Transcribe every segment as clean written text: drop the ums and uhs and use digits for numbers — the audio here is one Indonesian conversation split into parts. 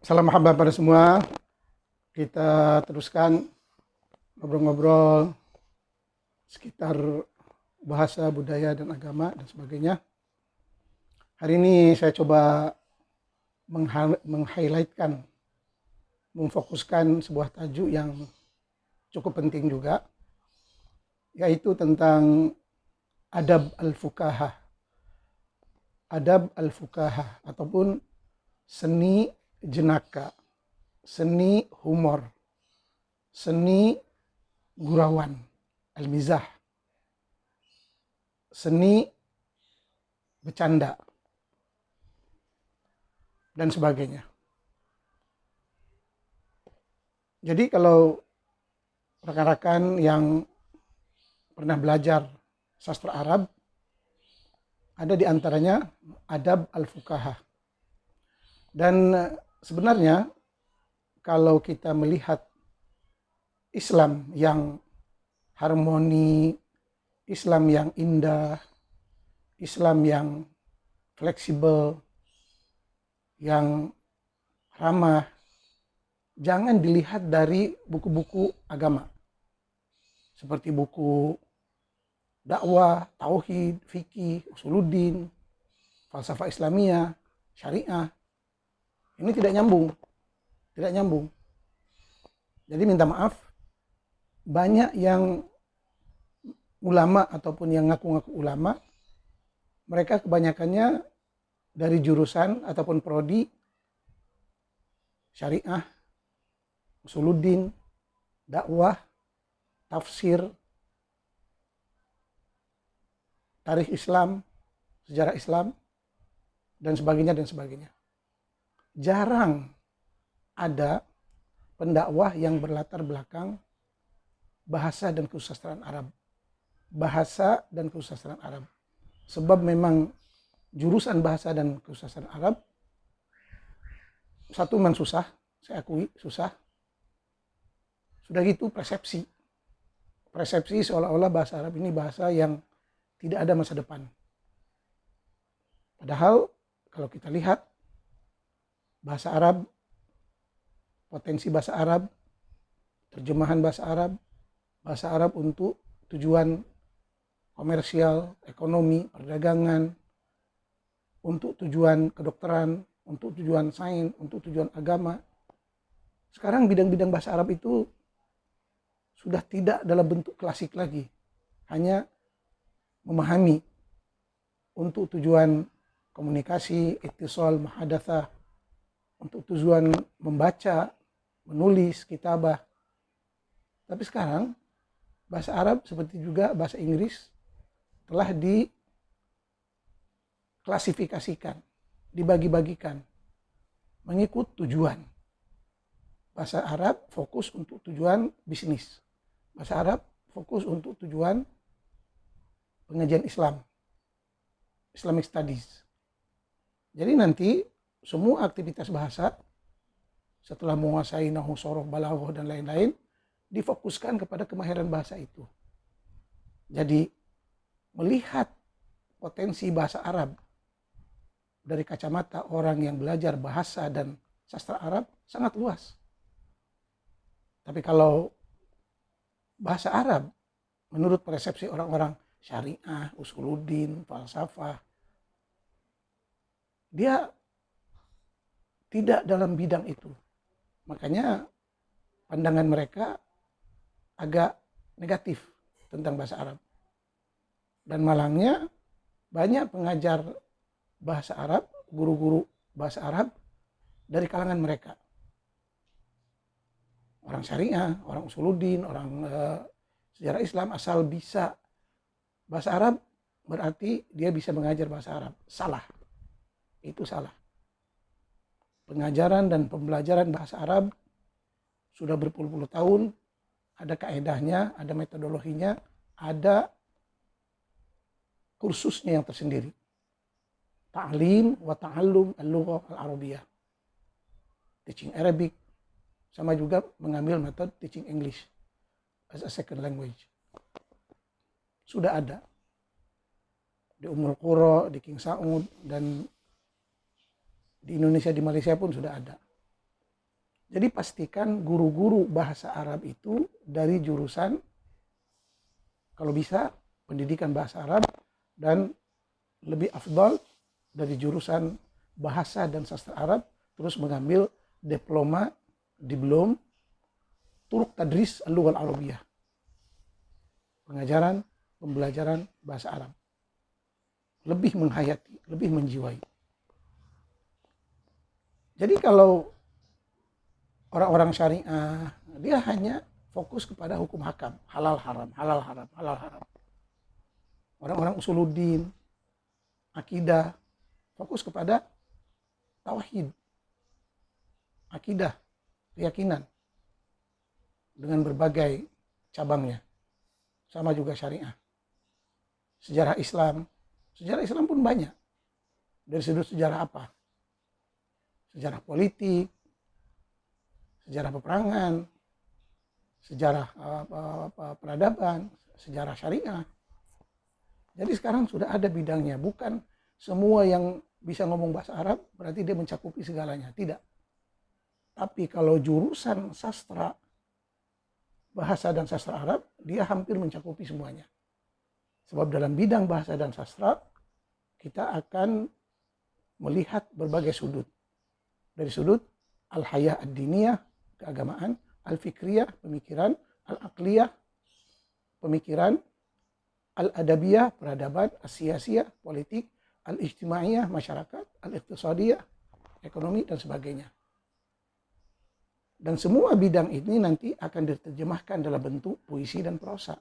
Salam mahabbah pada semua. Kita teruskan ngobrol-ngobrol sekitar bahasa, budaya, dan agama, dan sebagainya. Hari ini saya coba meng-highlightkan, memfokuskan sebuah tajuk yang cukup penting juga, yaitu tentang adab al-fuqaha. Adab al-fuqaha ataupun seni jenaka, seni humor, seni gurauan, al-mizah, seni bercanda, dan sebagainya. Jadi kalau rekan-rekan yang pernah belajar sastra Arab, ada di antaranya adab al-fuqaha. Dan sebenarnya kalau kita melihat Islam yang harmoni, Islam yang indah, Islam yang fleksibel, yang ramah, jangan dilihat dari buku-buku agama. Seperti buku dakwah, tauhid, fikih, usuluddin, falsafah Islamiyah, syariah. Ini tidak nyambung. Tidak nyambung. Jadi minta maaf, banyak yang ulama ataupun yang ngaku-ngaku ulama, mereka kebanyakannya dari jurusan ataupun prodi syariah, usuluddin, dakwah, tafsir, tarikh Islam, sejarah Islam, dan sebagainya dan sebagainya. Jarang ada pendakwah yang berlatar belakang bahasa dan kesusastraan Arab. Bahasa dan kesusastraan Arab. Sebab memang jurusan bahasa dan kesusastraan Arab, satu memang susah, saya akui susah. Sudah gitu persepsi. Persepsi seolah-olah bahasa Arab ini bahasa yang tidak ada masa depan. Padahal kalau kita lihat bahasa Arab, potensi bahasa Arab, terjemahan bahasa Arab untuk tujuan komersial, ekonomi, perdagangan, untuk tujuan kedokteran, untuk tujuan sains, untuk tujuan agama. Sekarang bidang-bidang bahasa Arab itu sudah tidak dalam bentuk klasik lagi. Hanya memahami untuk tujuan komunikasi, ittisal, muhadatsah, untuk tujuan membaca, menulis, kitabah. Tapi sekarang bahasa Arab seperti juga bahasa Inggris telah diklasifikasikan, dibagi-bagikan mengikut tujuan. Bahasa Arab fokus untuk tujuan bisnis. Bahasa Arab fokus untuk tujuan pengajian Islam, Islamic Studies. Jadi nanti semua aktivitas bahasa setelah menguasai nahwu, sorof, balaghah, dan lain-lain, difokuskan kepada kemahiran bahasa itu. Jadi melihat potensi bahasa Arab dari kacamata orang yang belajar bahasa dan sastra Arab sangat luas. Tapi kalau bahasa Arab menurut persepsi orang-orang syariah, usuluddin, falsafah, dia tidak dalam bidang itu. Makanya pandangan mereka agak negatif tentang bahasa Arab. Dan malangnya banyak pengajar bahasa Arab, guru-guru bahasa Arab dari kalangan mereka. Orang syariah, orang usuluddin, orang sejarah Islam, asal bisa bahasa Arab berarti dia bisa mengajar bahasa Arab. Salah. Itu salah. Pengajaran dan pembelajaran bahasa Arab sudah berpuluh-puluh tahun, ada kaedahnya, ada metodologinya, ada kursusnya yang tersendiri. Ta'lim wa ta'allum al-lughah al-arabiyah. Teaching Arabic, sama juga mengambil metode teaching English as a second language. Sudah ada. Di Ummul Qura, di King Saud, dan di Indonesia, di Malaysia pun sudah ada. Jadi pastikan guru-guru bahasa Arab itu dari jurusan, kalau bisa, pendidikan bahasa Arab, dan lebih afdal dari jurusan bahasa dan sastra Arab, terus mengambil diploma, diplom, turuk tadris al-lughah al-arabiyah. Pengajaran, pembelajaran bahasa Arab. Lebih menghayati, lebih menjiwai. Jadi kalau orang-orang syariah, dia hanya fokus kepada hukum hakam, halal haram, halal haram, halal haram. Orang-orang usuluddin, akidah, fokus kepada tauhid, akidah, keyakinan dengan berbagai cabangnya. Sama juga syariah. Sejarah Islam pun banyak. Dari sudut sejarah apa? Sejarah politik, sejarah peperangan, sejarah peradaban, sejarah syariah. Jadi sekarang sudah ada bidangnya, bukan semua yang bisa ngomong bahasa Arab berarti dia mencakupi segalanya, tidak. Tapi kalau jurusan sastra, bahasa dan sastra Arab, dia hampir mencakupi semuanya. Sebab dalam bidang bahasa dan sastra, kita akan melihat berbagai sudut. Dari sudut al-hayah ad-diniyah, keagamaan, al-fikriyah, pemikiran, al-aqliyah, pemikiran, al-adabiyah, peradaban, as-siyasiyah, politik, al-ijtimaiyah, masyarakat, al-iqtisadiyah, ekonomi, dan sebagainya. Dan semua bidang ini nanti akan diterjemahkan dalam bentuk puisi dan prosa.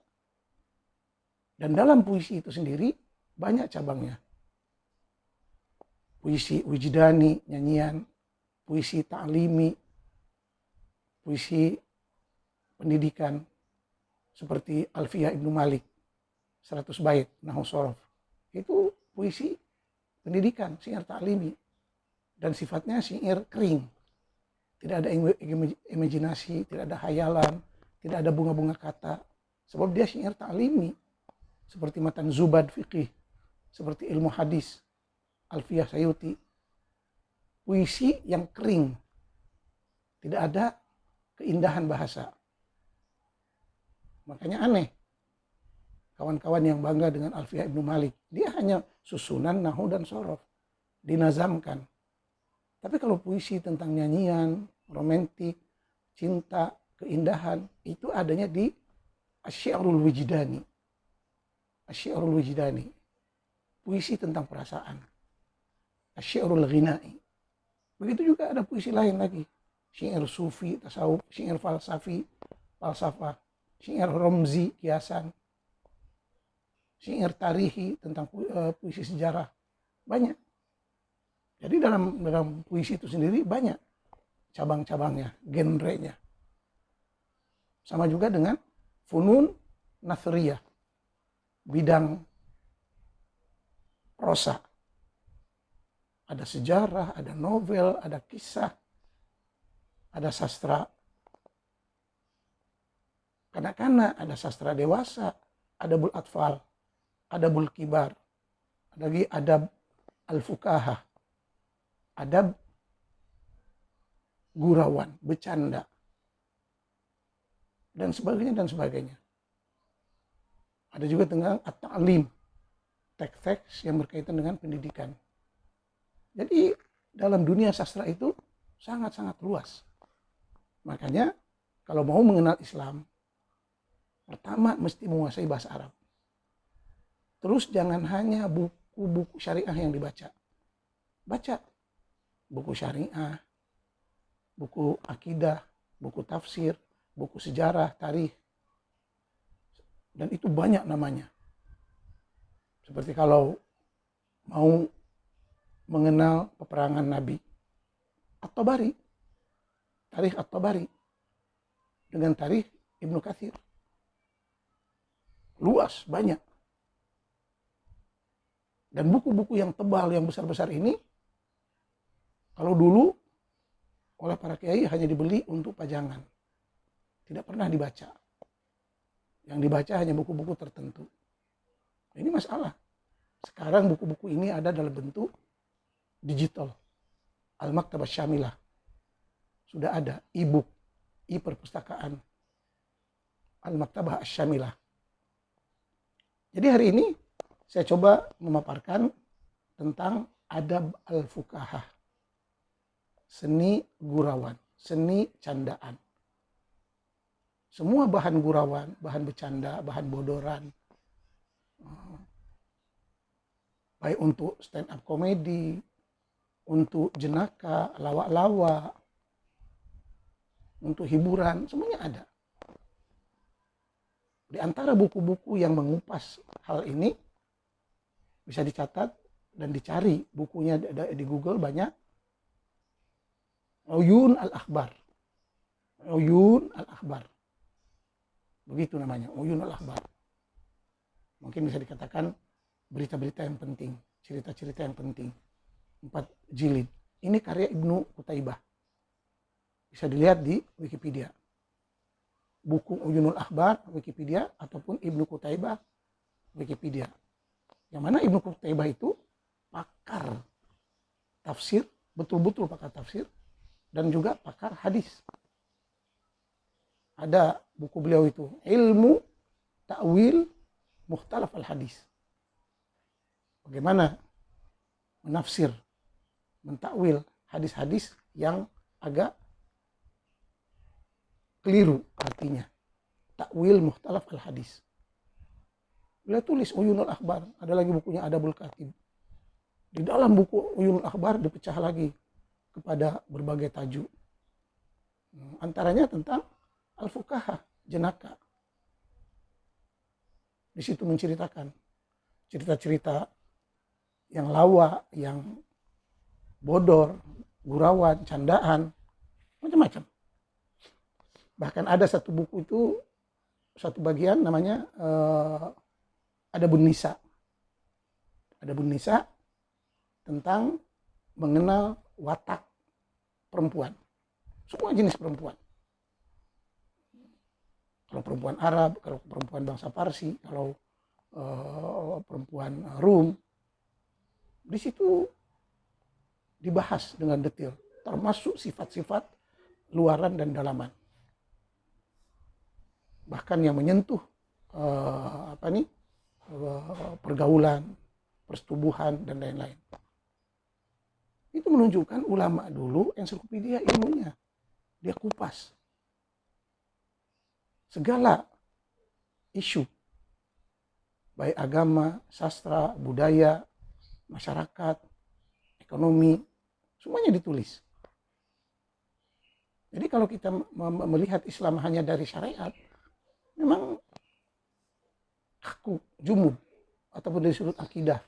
Dan dalam puisi itu sendiri banyak cabangnya. Puisi wijdani, nyanyian, puisi ta'limi, puisi pendidikan, seperti Alfiyah Ibnu Malik, 100 bait, Nahwu Shorof. Itu puisi pendidikan, syair ta'limi. Dan sifatnya syair kering. Tidak ada imajinasi, tidak ada hayalan, tidak ada bunga-bunga kata. Sebab dia syair ta'limi. Seperti matan Zubad Fiqih, seperti ilmu hadis, Alfiyah Sayuti. Puisi yang kering. Tidak ada keindahan bahasa. Makanya aneh. Kawan-kawan yang bangga dengan Alfiyah Ibnu Malik. Dia hanya susunan, nahwu, dan shorof. Dinazamkan. Tapi kalau puisi tentang nyanyian, romantik, cinta, keindahan, itu adanya di Asy-Syi'rul Wijdani. Asy-Syi'rul Wijdani. Puisi tentang perasaan. Asy-Syi'rul Ghina'i. Begitu juga ada puisi lain lagi. Syair sufi, tasawuf, syair falsafi, falsafah, syair romzi, kiasan, syair tarihi tentang puisi sejarah. Banyak. Jadi dalam puisi itu sendiri banyak cabang-cabangnya, genrenya. Sama juga dengan funun nathriyah, bidang prosa. Ada sejarah, ada novel, ada kisah, ada sastra kanak-kanak, ada sastra dewasa, ada bul atfal, ada bul kibar, ada lagi adab al-fuqaha, adab gurauan, bercanda, dan sebagainya dan sebagainya. Ada juga tentang at-ta'lim, teks-teks yang berkaitan dengan pendidikan. Jadi dalam dunia sastra itu sangat-sangat luas. Makanya kalau mau mengenal Islam, pertama mesti menguasai bahasa Arab. Terus jangan hanya buku-buku syariah yang dibaca. Baca buku syariah, buku akidah, buku tafsir, buku sejarah, tarikh. Dan itu banyak namanya. Seperti kalau mau mengenal peperangan Nabi, At-Tabari, tarikh At-Tabari, dengan tarikh Ibnu Katsir. Luas, banyak. Dan buku-buku yang tebal, yang besar-besar ini, kalau dulu oleh para kiai hanya dibeli untuk pajangan. Tidak pernah dibaca. Yang dibaca hanya buku-buku tertentu. Ini masalah. Sekarang buku-buku ini ada dalam bentuk digital. Al-Maktabah Syamilah. sudah ada e-book, e-perpustakaan Al-Maktabah Asy-Syamilah. Jadi hari ini saya coba memaparkan tentang adab al-fuqaha, seni gurauan, seni candaan. Semua bahan gurauan, bahan bercanda, bahan bodoran, baik untuk stand up komedi, untuk jenaka, lawak-lawak, untuk hiburan, semuanya ada. Di antara buku-buku yang mengupas hal ini, bisa dicatat dan dicari bukunya di Google banyak. Uyun al-Akhbar. Uyun al-Akhbar. Begitu namanya, Uyun al-Akhbar. Mungkin bisa dikatakan berita-berita yang penting, cerita-cerita yang penting. 4 jilid. Ini karya Ibnu Qutaibah. Bisa dilihat di Wikipedia. Buku Uyunul Akhbar, Wikipedia, ataupun Ibnu Qutaibah, Wikipedia. Yang mana Ibnu Qutaibah itu pakar tafsir, betul-betul pakar tafsir, dan juga pakar hadis. Ada buku beliau itu, Ilmu Ta'wil Mukhtalaf al-Hadis. Bagaimana menafsir, mentakwil hadis-hadis yang agak keliru artinya. Takwil Mukhtalaf al-Hadis. Beliau tulis Uyunul Akhbar. Ada lagi bukunya Adabul Katib. Di dalam buku Uyunul Akhbar dipecah lagi kepada berbagai tajuk. Antaranya tentang al-fuqaha, jenaka. Di situ menceritakan cerita-cerita yang lawa, yang bodor, gurauan, candaan, macam-macam. Bahkan ada satu buku itu, satu bagian namanya Adabun Nisa. Adabun Nisa tentang mengenal watak perempuan. Semua jenis perempuan. Kalau perempuan Arab, kalau perempuan bangsa Parsi, kalau perempuan Rum, di situ dibahas dengan detail, termasuk sifat-sifat luaran dan dalaman. Bahkan yang menyentuh pergaulan, persetubuhan, dan lain-lain. Itu menunjukkan ulama dulu ensiklopedia ilmunya. Dia kupas segala isu, baik agama, sastra, budaya, masyarakat, ekonomi, semuanya ditulis. Jadi kalau kita melihat Islam hanya dari syariat, memang kaku, jumud, ataupun dari sudut akidah.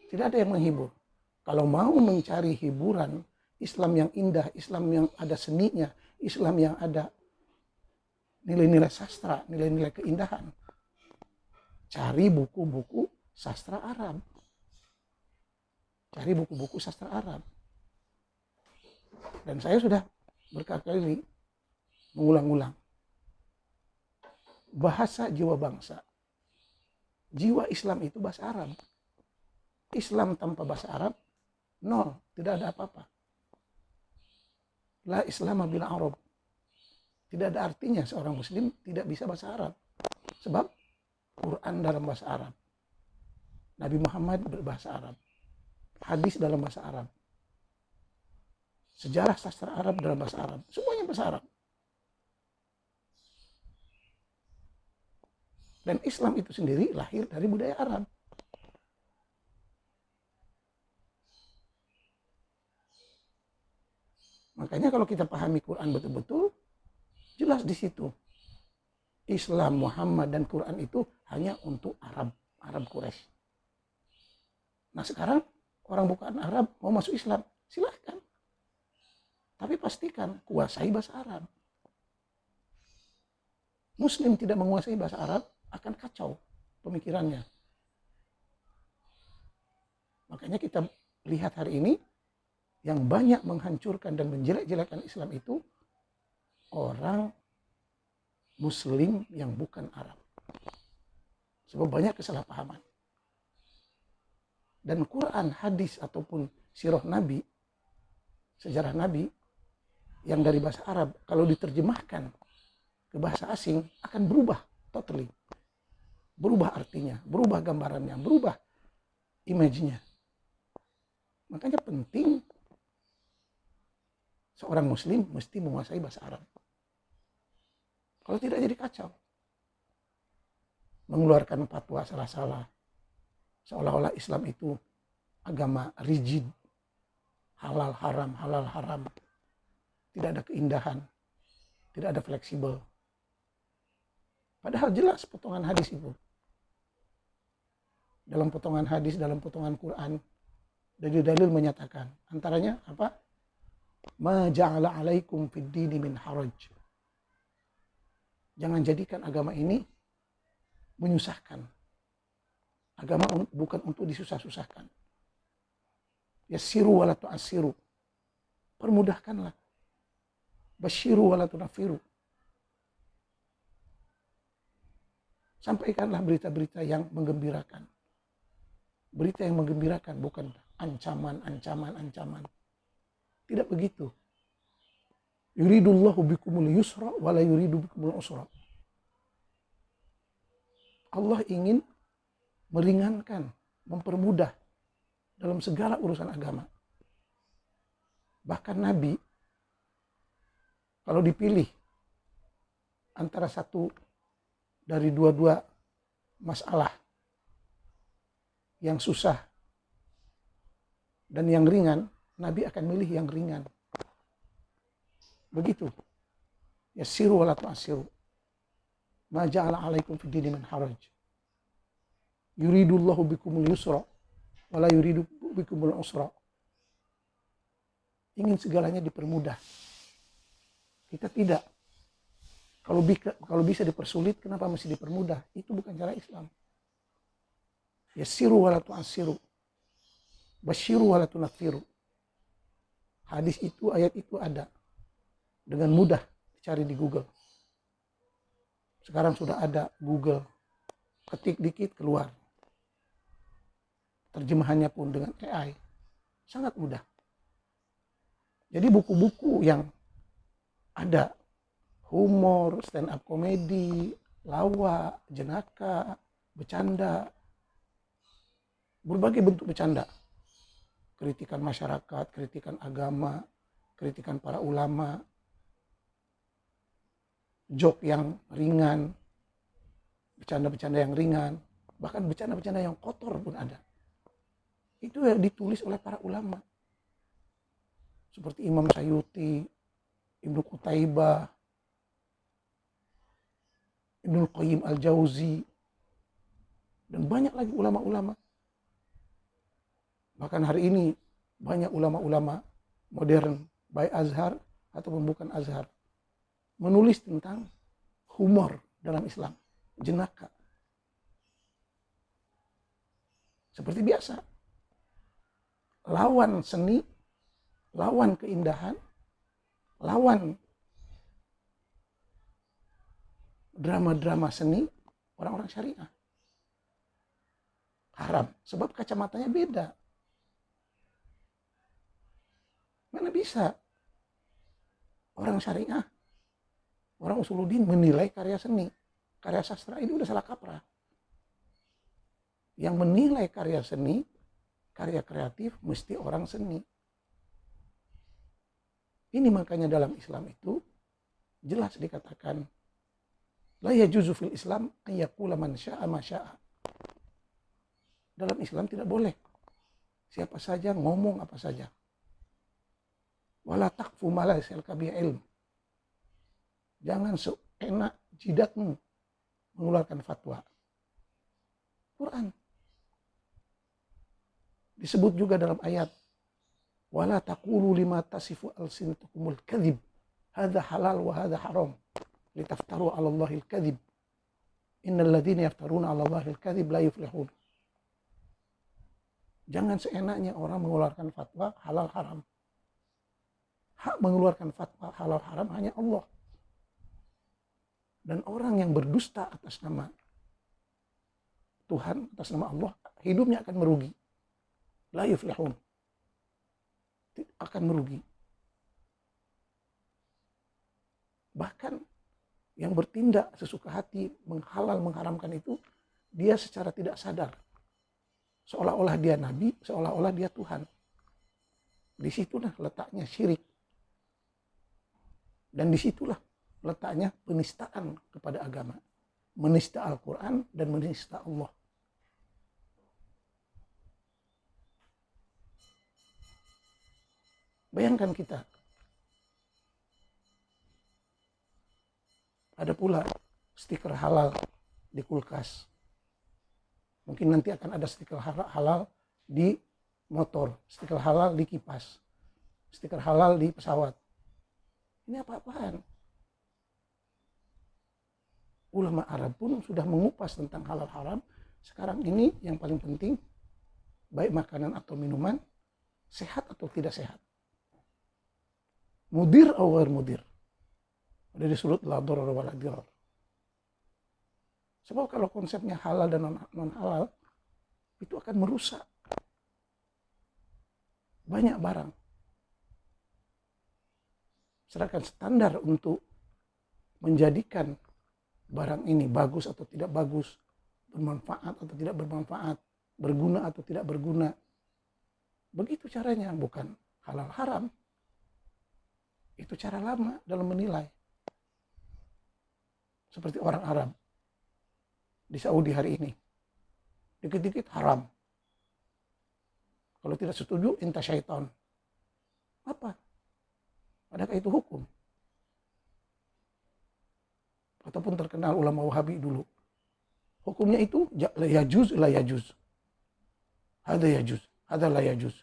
Tidak ada yang menghibur. Kalau mau mencari hiburan, Islam yang indah, Islam yang ada seninya, Islam yang ada nilai-nilai sastra, nilai-nilai keindahan, cari buku-buku sastra Arab. Cari buku-buku sastra Arab. Dan saya sudah berkali-kali mengulang-ulang. Bahasa jiwa bangsa. Jiwa Islam itu bahasa Arab. Islam tanpa bahasa Arab, nol, tidak ada apa-apa. La Islam bila Arab. Tidak ada artinya seorang muslim tidak bisa bahasa Arab. Sebab Quran dalam bahasa Arab. Nabi Muhammad berbahasa Arab. Hadis dalam bahasa Arab. Sejarah sastra Arab dalam bahasa Arab. Semuanya bahasa Arab. Dan Islam itu sendiri lahir dari budaya Arab. Makanya kalau kita pahami Quran betul-betul, jelas di situ. Islam, Muhammad, dan Quran itu hanya untuk Arab, Arab Quraisy. Nah sekarang orang bukan Arab mau masuk Islam, silahkan. Tapi pastikan kuasai bahasa Arab. Muslim tidak menguasai bahasa Arab akan kacau pemikirannya. Makanya kita lihat hari ini yang banyak menghancurkan dan menjelek-jelekan Islam itu orang Muslim yang bukan Arab. Sebab banyak kesalahpahaman. Dan Quran, hadis, ataupun sirah Nabi, sejarah Nabi, yang dari bahasa Arab kalau diterjemahkan ke bahasa asing akan berubah totally. Berubah artinya, berubah gambarannya, berubah image-nya. Makanya penting seorang muslim mesti menguasai bahasa Arab. Kalau tidak jadi kacau. Mengeluarkan fatwa salah-salah. Seolah-olah Islam itu agama rigid. Halal haram, halal haram. Tidak ada keindahan. Tidak ada fleksibel. Padahal jelas potongan hadis itu. Dalam potongan hadis, dalam potongan Quran, dalil-dalil menyatakan. Antaranya apa? Ma ja'ala alaikum fid dini min haraj. Jangan jadikan agama ini menyusahkan. Agama bukan untuk disusah-susahkan. Yassiru wala tu'assiru. Permudahkanlah. Basyiru wala tunafiru. Sampaikanlah berita-berita yang menggembirakan. Berita yang menggembirakan, bukan ancaman. Tidak begitu. Yuridullahu bikumul yusra wala yuridu bikumul usra. Allah ingin meringankan, mempermudah dalam segala urusan agama. Bahkan Nabi, kalau dipilih antara satu dari dua-dua masalah yang susah dan yang ringan, Nabi akan milih yang ringan. Begitu. Yassiru wala tu'assiru. Ma ja'ala alaikum fid dini min haraj. Yuridullahu bikumul yusra wala yuridu bikumul usra. Ingin segalanya dipermudah. Kita tidak. Kalau bisa dipersulit, kenapa mesti dipermudah? Itu bukan cara Islam. Yassiru wala tu'assiru. Basyiru wala tunafiru. Hadis itu, ayat itu ada. Dengan mudah dicari di Google. Sekarang sudah ada Google. Ketik dikit keluar. Terjemahannya pun dengan AI. Sangat mudah. Jadi buku-buku yang ada humor, stand up komedi, lawak, jenaka, bercanda, berbagai bentuk bercanda. Kritikan masyarakat, kritikan agama, kritikan para ulama, joke yang ringan, bercanda-bercanda yang ringan, bahkan bercanda-bercanda yang kotor pun ada. Itu yang ditulis oleh para ulama. Seperti Imam Sayuti, Ibnu Qutaibah, Ibnu Qayyim Al-Jauzi, dan banyak lagi ulama-ulama. Bahkan hari ini banyak ulama-ulama modern, baik Azhar ataupun bukan Azhar, menulis tentang humor dalam Islam, jenaka. Seperti biasa, lawan seni, lawan keindahan, lawan drama-drama seni, orang-orang syariah. Haram, sebab kacamatanya beda. Mana bisa orang syariah, orang usuluddin menilai karya seni, karya sastra, ini udah salah kaprah. Yang menilai karya seni, karya kreatif, mesti orang seni. Ini makanya dalam Islam itu jelas dikatakan la yajuzu fil Islam an yaqula man syaa ma syaa. Dalam Islam tidak boleh siapa saja ngomong apa saja. Wala taqfu ma laysa laka bihi ilm. Jangan seenak jidatmu mengeluarkan fatwa. Quran disebut juga dalam ayat wala taqulu lima tasifu alsinatukumul kadzib hadza halal wa hadza haram litaftaru 'ala Allahil kadzib innal ladzina yaftaruna 'ala Allahil kadzib la yuflihun. Jangan seenaknya orang mengeluarkan fatwa halal haram. Hak mengeluarkan fatwa halal haram hanya Allah. Dan orang yang berdusta atas nama Tuhan, atas nama Allah, hidupnya akan merugi. La yuflihun. Akan merugi. Bahkan yang bertindak sesuka hati menghalal mengharamkan itu, dia secara tidak sadar. Seolah-olah dia nabi, seolah-olah dia Tuhan. Disitulah letaknya syirik. Dan disitulah letaknya penistaan kepada agama. Menista Al-Quran dan menista Allah. Bayangkan kita, ada pula stiker halal di kulkas. Mungkin nanti akan ada stiker halal di motor, stiker halal di kipas, stiker halal di pesawat. Ini apa-apaan? Ulama Arab pun sudah mengupas tentang halal haram. Sekarang ini yang paling penting, baik makanan atau minuman, sehat atau tidak sehat. Mudir atau ghair mudir. Ada di surut la darar wa la dirar. Sebab kalau konsepnya halal dan non halal, itu akan merusak banyak barang. Sedangkan standar untuk menjadikan barang ini bagus atau tidak bagus, bermanfaat atau tidak bermanfaat, berguna atau tidak berguna. Begitu caranya, bukan halal haram. Itu cara lama dalam menilai. Seperti orang Arab di Saudi hari ini. Dikit-dikit haram. Kalau tidak setuju, inta syaitan. Apa? Adakah itu hukum? Ataupun terkenal ulama Wahabi dulu. Hukumnya itu la yajuz, la yajuz. Hada yajuz, hada la yajuz.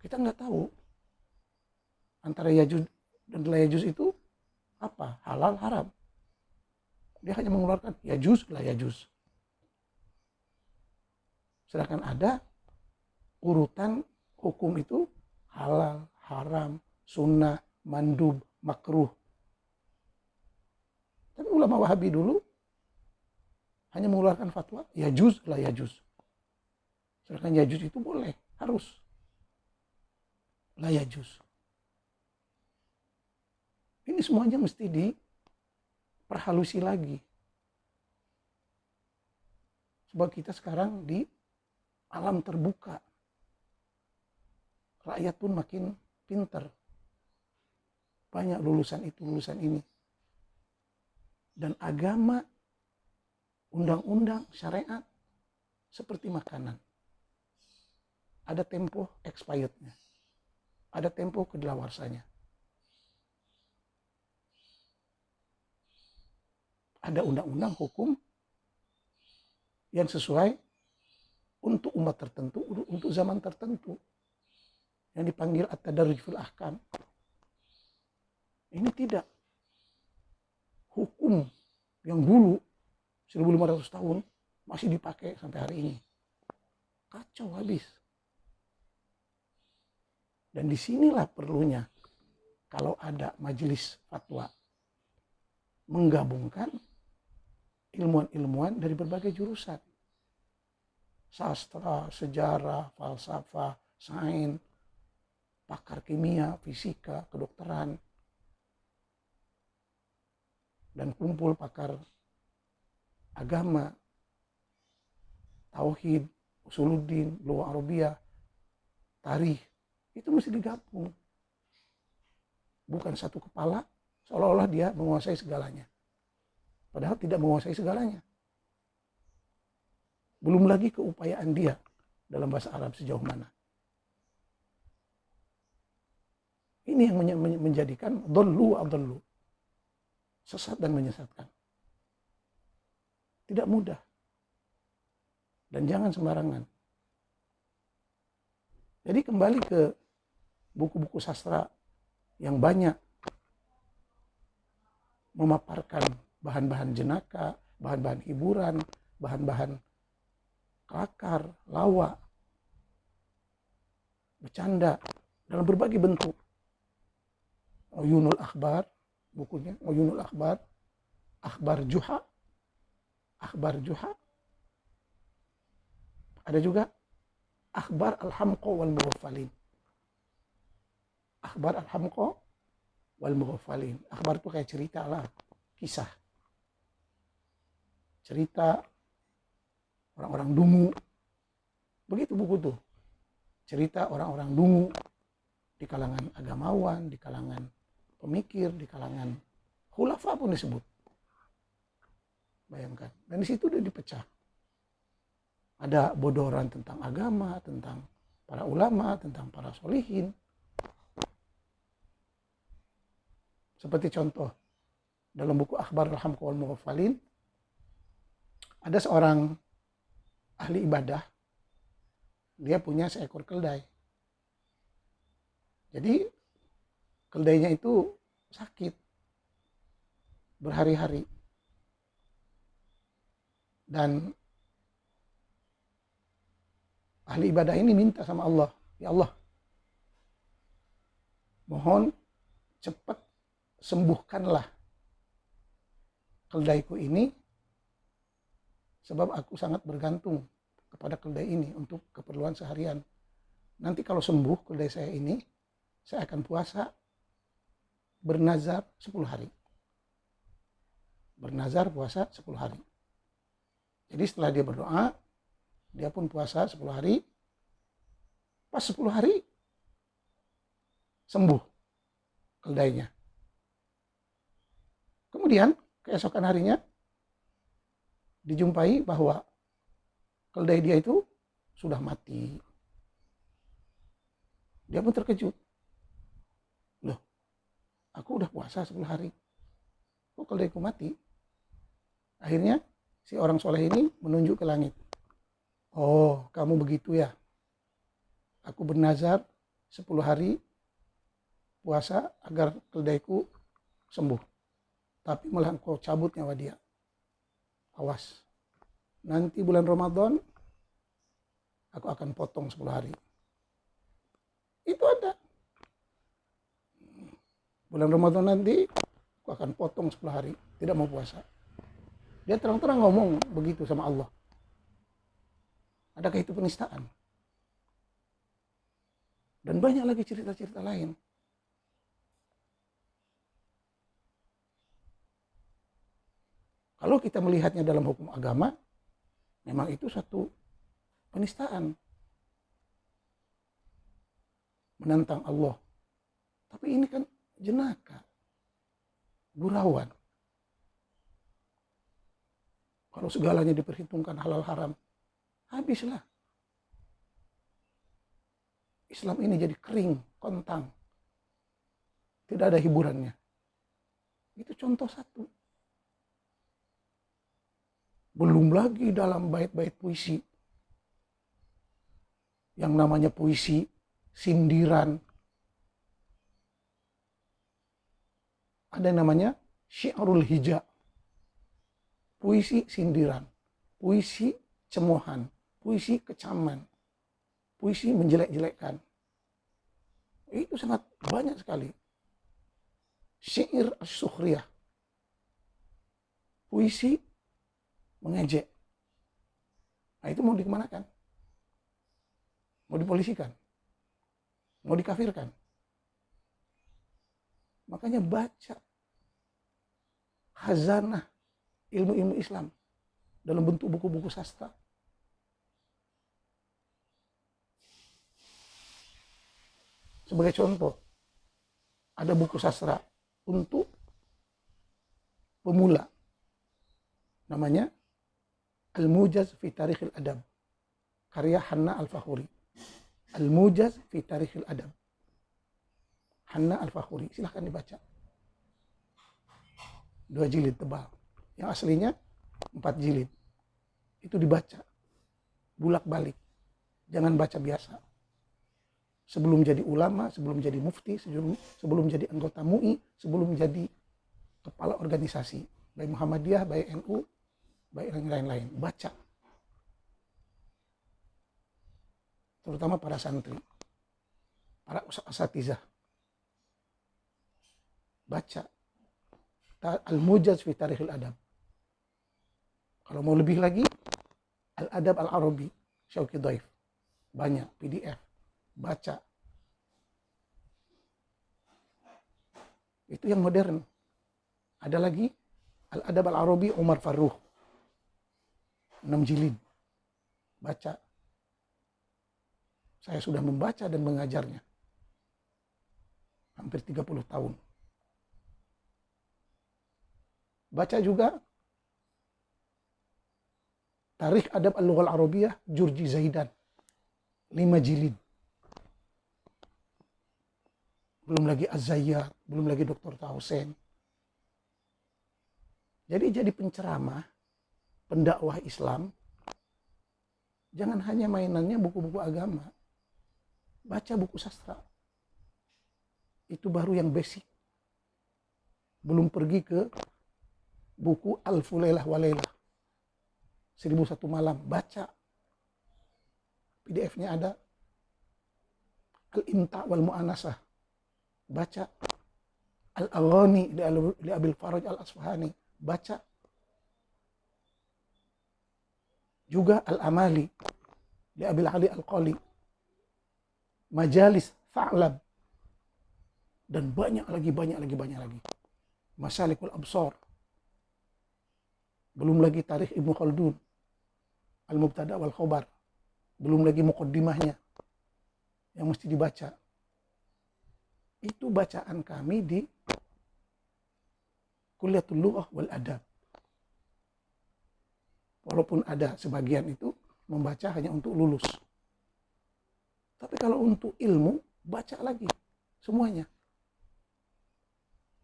Kita nggak tahu antara yajuz dan la yajuz itu apa? Halal, haram. Dia hanya mengeluarkan yajuz, la yajuz. Sedangkan ada urutan hukum itu halal, haram, sunnah, mandub, makruh. Tapi ulama Wahabi dulu hanya mengeluarkan fatwa yajuz, la yajuz. Sedangkan yajuz itu boleh, harus. La yajuz. Ini semuanya mesti diperhalusi lagi. Sebab kita sekarang di alam terbuka. Rakyat pun makin pintar. Banyak lulusan itu, lulusan ini. Dan agama, undang-undang, syariat, seperti makanan. Ada tempo expirednya. Ada tempo kedaluarsanya. Ada undang-undang hukum yang sesuai untuk umat tertentu, untuk zaman tertentu. Yang dipanggil at-tadarruj fil ahkam. Ini tidak. Hukum yang dulu 1500 tahun masih dipakai sampai hari ini. Kacau habis. Dan disinilah perlunya kalau ada majelis fatwa menggabungkan ilmuwan-ilmuwan dari berbagai jurusan. Sastra, sejarah, falsafah, sains, pakar kimia, fisika, kedokteran, dan kumpul pakar agama, tauhid, usuluddin, lughah Arabiyah, tarikh, itu mesti digabung. Bukan satu kepala, seolah-olah dia menguasai segalanya. Padahal tidak menguasai segalanya. Belum lagi keupayaan dia dalam bahasa Arab sejauh mana. Ini yang menjadikan dhallu adhallu. Sesat dan menyesatkan. Tidak mudah. Dan jangan sembarangan. Jadi kembali ke buku-buku sastra yang banyak memaparkan bahan-bahan jenaka, bahan-bahan hiburan, bahan-bahan kelakar, lawak, bercanda dalam berbagai bentuk. Uyunul Akhbar, bukunya Uyunul Akhbar, Akhbar Juha, ada juga Akhbar Al-Hamqa wal Mughaffalin. Akhbar Al-Hamqa wal Mughafalin. Akhbar itu kayak cerita lah, kisah. Cerita orang-orang dungu. Begitu buku tuh. Cerita orang-orang dungu di kalangan agamawan, di kalangan pemikir, di kalangan khulafa pun disebut. Bayangkan. Dan di situ udah dipecah. Ada bodoran tentang agama, tentang para ulama, tentang para solihin. Seperti contoh, dalam buku Akhbar al-Hamqa wal Mughafalin, ada seorang ahli ibadah, dia punya seekor keldai. Jadi keldainya itu sakit berhari-hari. Dan ahli ibadah ini minta sama Allah, ya Allah, mohon cepat sembuhkanlah keldaiku ini, sebab aku sangat bergantung kepada keldai ini untuk keperluan seharian. Nanti kalau sembuh keldai saya ini, saya akan puasa bernazar 10 hari. Bernazar puasa 10 hari. Jadi setelah dia berdoa, dia pun puasa 10 hari. Pas 10 hari, sembuh keldainya. Kemudian, keesokan harinya, dijumpai bahwa keldai dia itu sudah mati. Dia pun terkejut. Loh, aku udah puasa 10 hari. Kok keldaiku mati? Akhirnya, si orang soleh ini menunjuk ke langit. Oh, kamu begitu ya? Aku bernazar 10 hari puasa agar keldaiku sembuh. Tapi malah engkau cabut nyawa dia. Awas. Nanti bulan Ramadan, aku akan potong 10 hari. Itu ada. Bulan Ramadan nanti, aku akan potong 10 hari. Tidak mau puasa. Dia terang-terang ngomong begitu sama Allah. Adakah itu penistaan? Dan banyak lagi cerita-cerita lain. Kalau kita melihatnya dalam hukum agama, memang itu satu penistaan. Menentang Allah. Tapi ini kan jenaka. Gurauan. Kalau segalanya diperhitungkan halal haram, habislah. Islam ini jadi kering, kontang. Tidak ada hiburannya. Itu contoh satu. Belum lagi dalam bait-bait puisi. Yang namanya puisi sindiran. Ada yang namanya syi'rul hija. Puisi sindiran. Puisi cemohan. Puisi kecaman. Puisi menjelek-jelekkan. Itu sangat banyak sekali. Syair as-sukhriyah. Puisi mengejek. Nah itu mau dikemanakan? Mau dipolisikan? Mau dikafirkan? Makanya baca khazanah ilmu-ilmu Islam dalam bentuk buku-buku sastra. Sebagai contoh, ada buku sastra untuk pemula. Namanya Al-Mujaz fi Tarikhil Adab. Karya Hanna Al-Fakhuri. Al-Mujaz fi Tarikhil Adab. Hanna Al-Fakhuri. Silahkan dibaca. 2 jilid tebal. Yang aslinya 4 jilid. Itu dibaca. Bulak-balik. Jangan baca biasa. Sebelum jadi ulama, sebelum jadi mufti, sebelum jadi anggota MUI, sebelum jadi kepala organisasi. Baik Muhammadiyah, baik NU, baik yang lain-lain. Baca. Terutama para santri. Para asatizah. Baca. Al-Mujaz fi Tarikhil Adab. Kalau mau lebih lagi, Al-Adab Al-Arabi. Syauqi Dhaif. Banyak, PDF. Baca. Itu yang modern. Ada lagi Al-Adab Al-Arabi Umar Farruh. 6 jilid. Baca. Saya sudah membaca dan mengajarnya. Hampir 30 tahun. Baca juga Tarikh Adab Al-Lughah Al-Arabiyah Jurji Zaidan. 5 jilid. Belum lagi Az-Zayyat, belum lagi Dr. Tahusen. Jadi penceramah, pendakwah Islam, jangan hanya mainannya buku-buku agama. Baca buku sastra. Itu baru yang basic. Belum pergi ke buku Alfu Lailah wa Lailah. 1001 malam. Baca. PDF-nya ada. Al-Imta' wal Mu'anasah. Baca. Al-Aghani li Abil Faraj Al-Asfahani. Baca. Juga Al-Amali li Abil Ali Al-Qali. Majalis Tha'lab. Dan banyak lagi. Masalikul Absar. Belum lagi Tarikh Ibnu Khaldun. Al-Mubtada' wal Khobar. Belum lagi muqaddimahnya yang mesti dibaca. Itu bacaan kami di Kuliatul Lughah wal Adab. Walaupun ada sebagian itu membaca hanya untuk lulus. Tapi kalau untuk ilmu, baca lagi semuanya.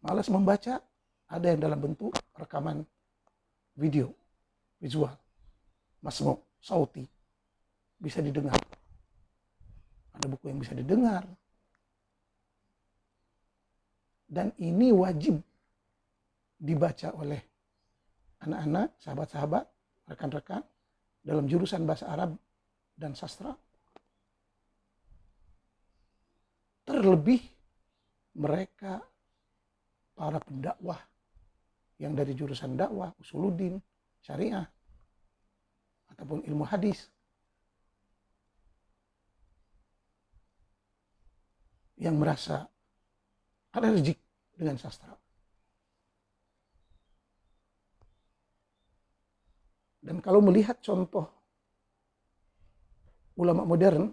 Malas membaca, ada yang dalam bentuk rekaman video, visual, masmu', sauti, bisa didengar. Ada buku yang bisa didengar. Dan ini wajib dibaca oleh anak-anak, sahabat-sahabat, rekan-rekan dalam jurusan bahasa Arab dan sastra. Terlebih mereka para pendakwah yang dari jurusan dakwah, usuluddin, syariah, ataupun ilmu hadis. Yang merasa alergik dengan sastra. Dan kalau melihat contoh ulama modern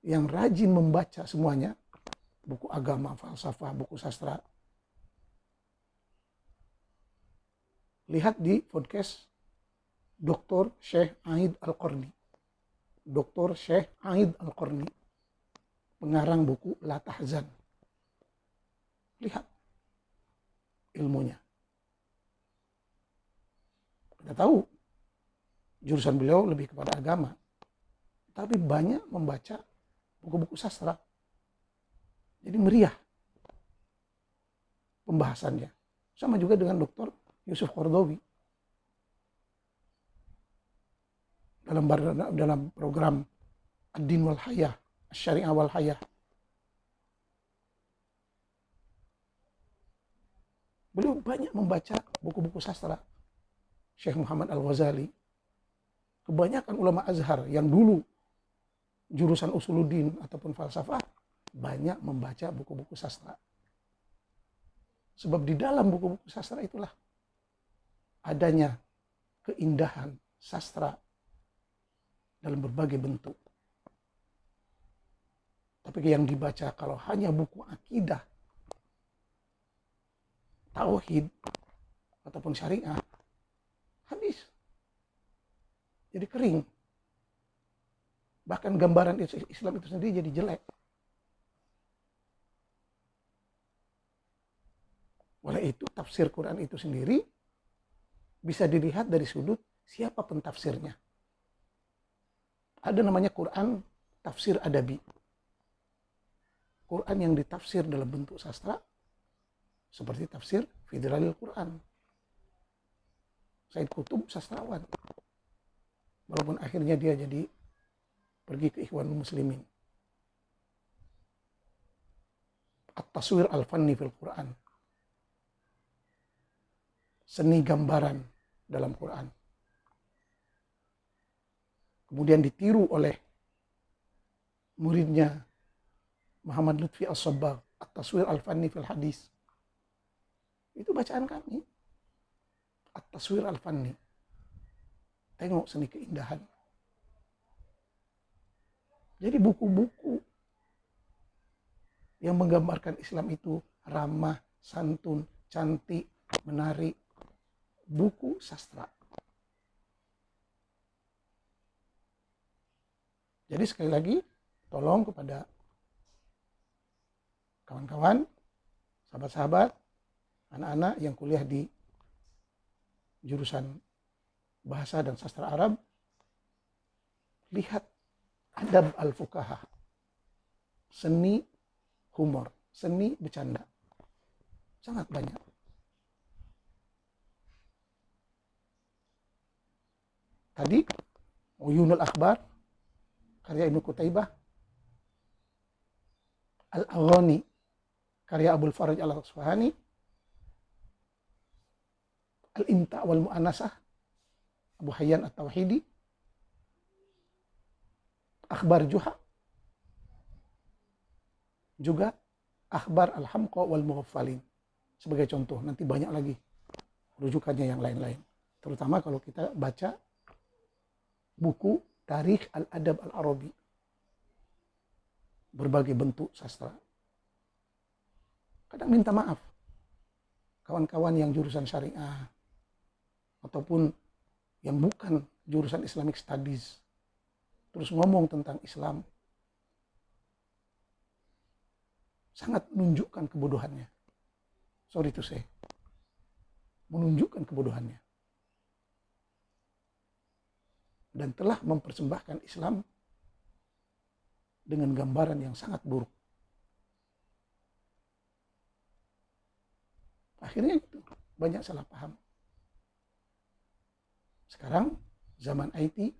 yang rajin membaca semuanya, buku agama, falsafah, buku sastra, lihat di podcast Dr. Syekh Aid Al-Qarni. Dr. Syekh Aid Al-Qarni, pengarang buku La Tahzan. Lihat ilmunya. Kita tahu jurusan beliau lebih kepada agama, tapi banyak membaca buku-buku sastra. Jadi meriah pembahasannya. Sama juga dengan Dr. Yusuf Qaradawi. Dalam program Ad-Din wal Hayah, Syariah wal Hayah. Beliau banyak membaca buku-buku sastra. Syekh Muhammad Al-Ghazali. Kebanyakan ulama Azhar yang dulu jurusan usuluddin ataupun falsafah banyak membaca buku-buku sastra. Sebab di dalam buku-buku sastra itulah adanya keindahan sastra dalam berbagai bentuk. Tapi yang dibaca kalau hanya buku akidah, tauhid, ataupun syariah, habis. Jadi kering. Bahkan gambaran Islam itu sendiri jadi jelek. Oleh itu, tafsir Quran itu sendiri bisa dilihat dari sudut siapa pentafsirnya. Ada namanya Quran tafsir adabi. Quran yang ditafsir dalam bentuk sastra, seperti tafsir Fi Dhilalil Quran. Said Qutb sastrawan. Walaupun akhirnya dia jadi pergi ke Ikhwanul Muslimin. At-Taswir Al-Fanni fil Quran. Seni gambaran dalam Quran. Kemudian ditiru oleh muridnya Muhammad Lutfi As-Sabbagh At-Taswir Al-Fanni fil Hadis. Itu bacaan kami. At-Taswir Al-Fanni. Tengok seni keindahan. Jadi buku-buku yang menggambarkan Islam itu ramah, santun, cantik, menarik. Buku sastra. Jadi sekali lagi, tolong kepada kawan-kawan, sahabat-sahabat, anak-anak yang kuliah di jurusan bahasa dan sastra Arab, lihat adab al-fuqaha, seni humor, seni bercanda, sangat banyak. Tadi Uyunul Akhbar karya Ibnu Qutaibah, Al-Aghani karya Abul Faraj Al-Asfahani, Al-Imta' wal Mu'anasah Abu Hayyan At-Tauhidi, Akhbar Juha, juga Akhbar Al-Hamqa wal Mughaffalin. Sebagai contoh, nanti banyak lagi rujukannya yang lain-lain. Terutama kalau kita baca buku Tarikh Al-Adab Al-Arabi. Berbagai bentuk sastra. Kadang minta maaf. Kawan-kawan yang jurusan syariah, ataupun yang bukan jurusan Islamic Studies, terus ngomong tentang Islam, sangat menunjukkan kebodohannya. Sorry to say. Menunjukkan kebodohannya. Dan telah mempersembahkan Islam dengan gambaran yang sangat buruk. Akhirnya itu banyak salah paham. Sekarang zaman IT,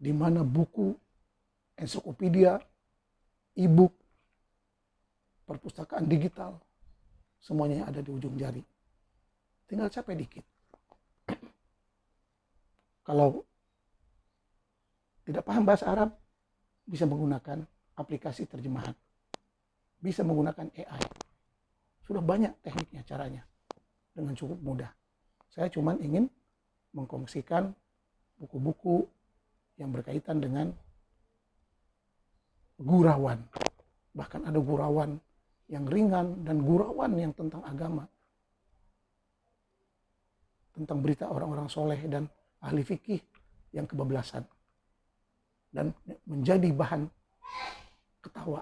di mana buku, ensiklopedia, e-book, perpustakaan digital, semuanya ada di ujung jari. Tinggal capek dikit. Kalau tidak paham bahasa Arab, bisa menggunakan aplikasi terjemahan. Bisa menggunakan AI. Sudah banyak tekniknya, caranya. Dengan cukup mudah. Saya cuma ingin mengkongsikan buku-buku yang berkaitan dengan gurauan. Bahkan ada gurauan yang ringan dan gurauan yang tentang agama. Tentang berita orang-orang soleh dan ahli fikih yang kebablasan. Dan menjadi bahan ketawa.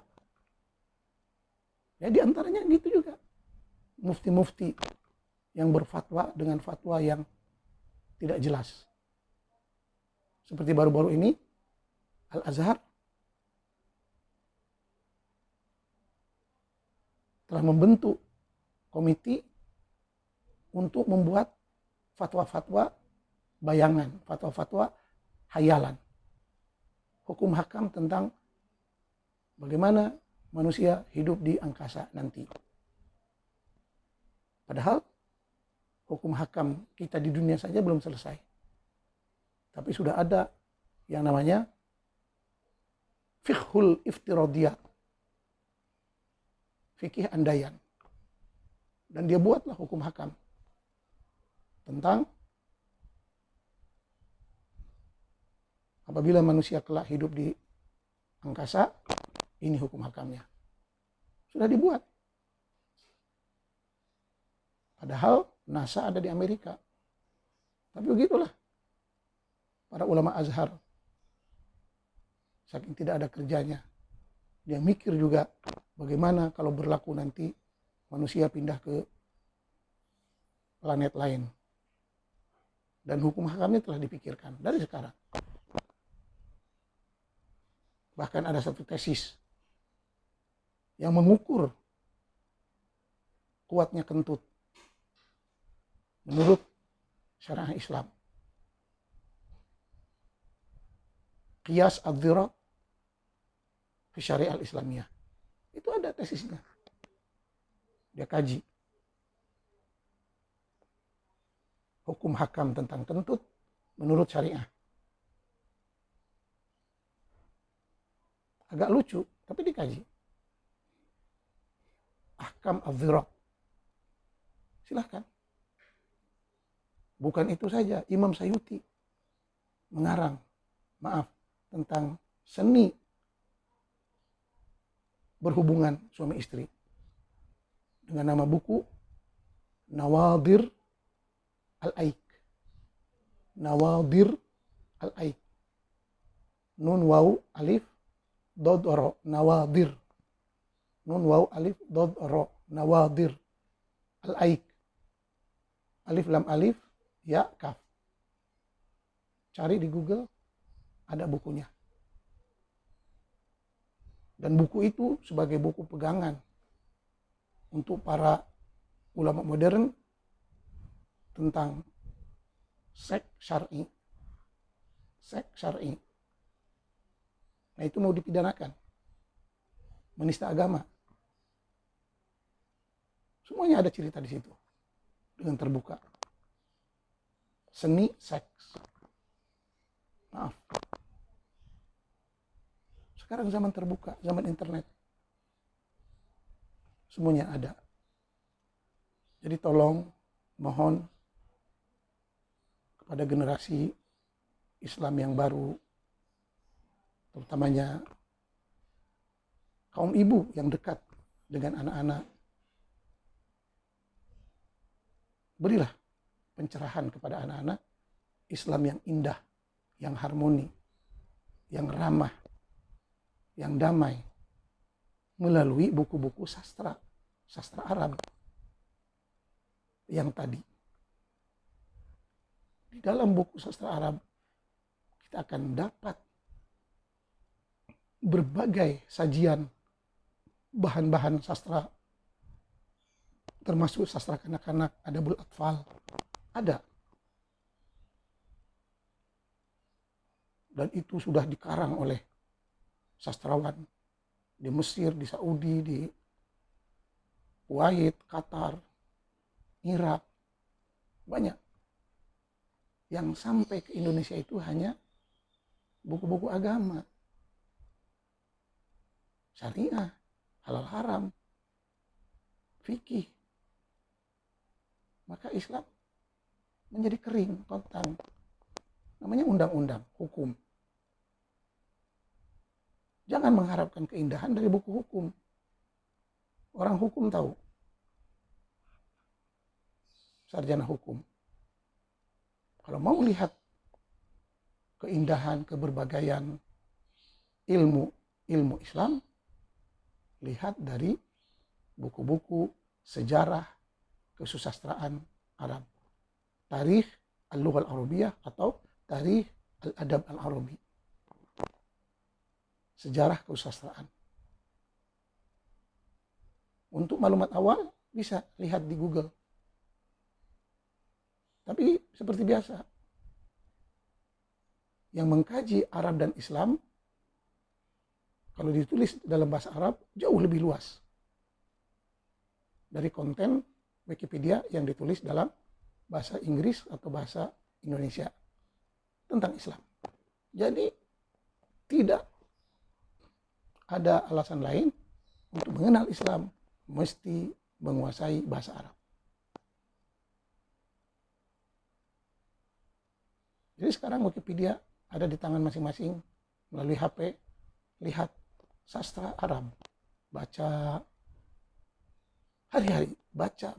Ya di antaranya gitu juga. Mufti-mufti yang berfatwa dengan fatwa yang tidak jelas. Seperti baru-baru ini, Al-Azhar telah membentuk komite untuk membuat fatwa-fatwa bayangan, fatwa-fatwa hayalan. Hukum hakam tentang bagaimana manusia hidup di angkasa nanti. Padahal hukum hakam kita di dunia saja belum selesai. Tapi sudah ada yang namanya fiqhul iftiradiyat. Fikih andaian. Dan dia buatlah hukum hakam tentang apabila manusia kelak hidup di angkasa, ini hukum hakamnya. Sudah dibuat. Padahal NASA ada di Amerika. Tapi begitulah. Para ulama Azhar. Saking tidak ada kerjanya. Dia mikir juga bagaimana kalau berlaku nanti manusia pindah ke planet lain. Dan hukum hakamnya telah dipikirkan dari sekarang. Bahkan ada satu tesis yang mengukur kuatnya kentut menurut syariah Islam. Qiyas ad-dhirar fi syariah al-Islamiyah. Itu ada tesisnya. Dia kaji. Hukum hakam tentang kentut menurut syariah. agak lucu, tapi dikaji. Ahkam adh-dhirat. Silahkan. Bukan itu saja, Imam Sayuti mengarang, tentang seni berhubungan suami istri dengan nama buku Nawadir Al-Aik. Nawadir Al-Aik. Nun waw alif dod ro, nawadir. Nun waw alif dod ro, nawadir Al-Aik. Alif lam alif ya kaf. Cari di Google, ada bukunya. Dan buku itu sebagai buku pegangan untuk para ulama modern tentang seks syar'i. Seks syar'i. Nah, itu mau dipidanakan. Menista agama. Semuanya ada cerita di situ. Dengan terbuka. Seni seks. Maaf. Sekarang zaman terbuka, zaman internet. Semuanya ada. Jadi tolong, mohon kepada generasi Islam yang baru, terutamanya kaum ibu yang dekat dengan anak-anak, berilah pencerahan kepada anak-anak Islam yang indah, yang harmoni, yang ramah, yang damai, melalui buku-buku sastra Arab yang tadi. Di dalam buku sastra Arab, kita akan dapat berbagai sajian bahan-bahan sastra, termasuk sastra kanak-kanak, adabul atfal, ada. Dan itu sudah dikarang oleh sastrawan di Mesir, di Saudi, di Kuwait, Qatar, Irak, banyak. Yang sampai ke Indonesia itu hanya buku-buku agama, syariah, halal haram, fikih. Maka Islam menjadi kering, kontang. Namanya undang-undang, hukum. Jangan mengharapkan keindahan dari buku hukum. Orang hukum tahu. Sarjana hukum. Kalau mau lihat keindahan, keberbagaian ilmu Islam, lihat dari buku-buku sejarah kesusastraan Arab. Tarikh Al-Lughah Al-Arabiyah atau Tarikh Al-Adab Al-Arabi. Sejarah kesusastraan. Untuk maklumat awal bisa lihat di Google. Tapi seperti biasa, yang mengkaji Arab dan Islam, kalau ditulis dalam bahasa Arab, jauh lebih luas dari konten Wikipedia yang ditulis dalam bahasa Inggris atau bahasa Indonesia tentang Islam. Jadi tidak ada alasan lain untuk mengenal Islam, mesti menguasai bahasa Arab. Jadi sekarang Wikipedia ada di tangan masing-masing melalui HP, lihat sastra Arab, baca hari-hari, baca.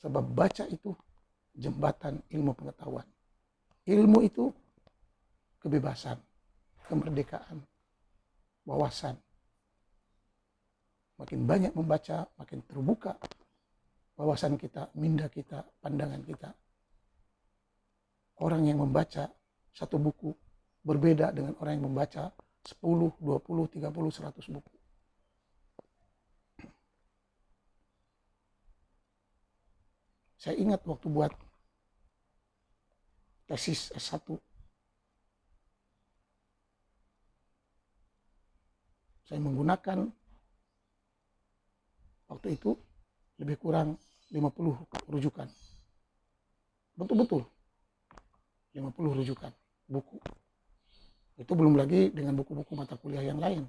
Sebab baca itu jembatan ilmu pengetahuan. Ilmu itu kebebasan, kemerdekaan, wawasan. Makin banyak membaca, makin terbuka wawasan kita, minda kita, pandangan kita. Orang yang membaca satu buku berbeda dengan orang yang membaca 10, 20, 30, 100 buku. Saya ingat waktu buat tesis S1, saya menggunakan waktu itu lebih kurang 50 rujukan. Betul-betul 50 rujukan buku. Itu belum lagi dengan buku-buku mata kuliah yang lain.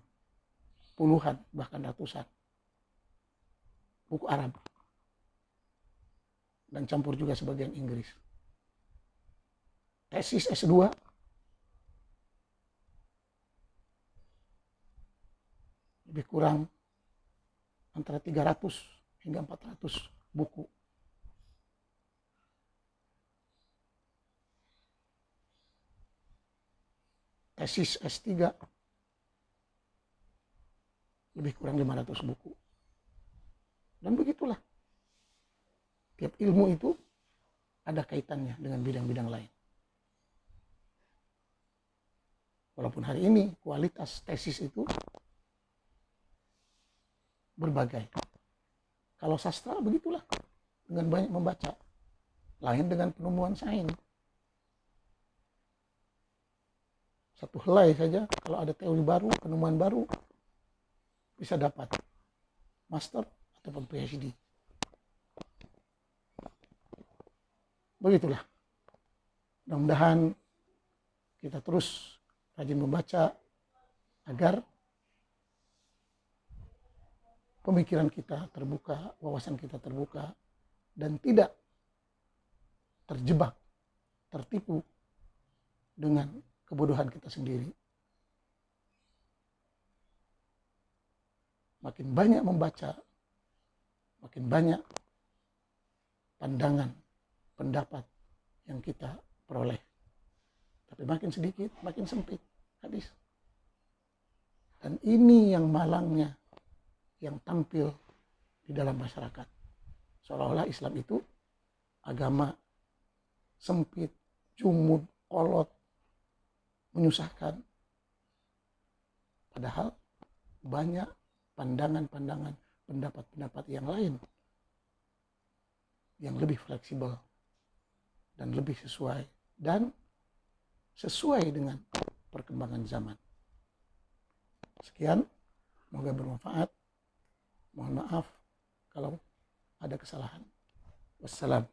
Puluhan, bahkan ratusan. Buku Arab. Dan campur juga sebagian Inggris. Tesis S2 lebih kurang antara 300 hingga 400 buku. Tesis S3 lebih kurang 500 buku. Dan begitulah. Tiap ilmu itu ada kaitannya dengan bidang-bidang lain. Walaupun hari ini kualitas tesis itu berbagai. Kalau sastra begitulah, dengan banyak membaca. Lain dengan penemuan sains. Satu helai saja, kalau ada teori baru, penemuan baru, bisa dapat master ataupun PhD. Begitulah. Mudah-mudahan kita terus rajin membaca agar pemikiran kita terbuka, wawasan kita terbuka, dan tidak terjebak, tertipu dengan kebodohan kita sendiri. Makin banyak membaca, makin banyak pandangan, pendapat yang kita peroleh. Tapi makin sedikit, makin sempit hadis. Dan ini yang malangnya, yang tampil di dalam masyarakat. Seolah-olah Islam itu agama sempit, jumud, kolot, menyusahkan. Padahal banyak pandangan-pandangan, pendapat-pendapat yang lain yang lebih fleksibel dan lebih sesuai dengan perkembangan zaman. Sekian, semoga bermanfaat. Mohon maaf kalau ada kesalahan. Wassalam.